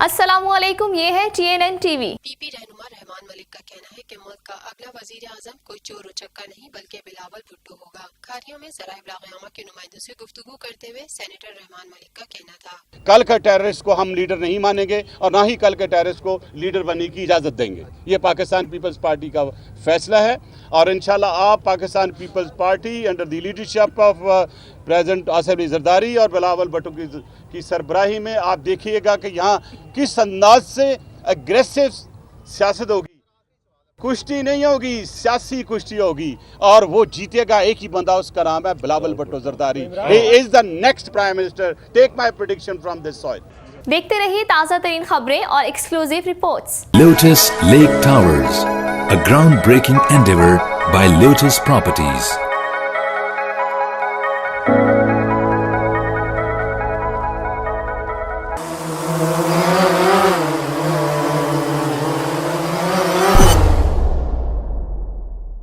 السلام علیکم، یہ ہے TNN TV۔ پی پی رہنما رحمان ملک کا کہنا ہے کہ ملک کا اگلا وزیر اعظم کوئی چور اچکا نہیں بلکہ بلاول بھٹو ہوگا۔ کھاریاں میں ذرائع ابلاغ عامہ کے نمائندوں سے گفتگو کرتے ہوئے سینیٹر رحمان ملک کا کہنا تھا، کل کا ٹیررسٹ کو ہم لیڈر نہیں مانیں گے اور نہ ہی کل کے ٹیررسٹ کو لیڈر بننے کی اجازت دیں گے۔ یہ پاکستان پیپلز پارٹی کا فیصلہ ہے اور انشاءاللہ آپ Pakistan Peoples Party under the leadership of president Zardari اور بلاول بھٹو کی سربراہی میں آپ دیکھیے گا کہ یہاں کس انداز سے اگریسو سیاست ہوگی، کشتی نہیں ہوگی، سیاسی کشتی ہوگی اور وہ جیتے گا ایک ہی بندہ، اس کا نام ہے Bilawal Bhutto Zardari. He is the next Prime Minister. Take my prediction from this soil. دیکھتے رہیے تازہ ترین خبریں اور exclusive reports. Lotus Lake Towers, a groundbreaking endeavor by Lotus Properties.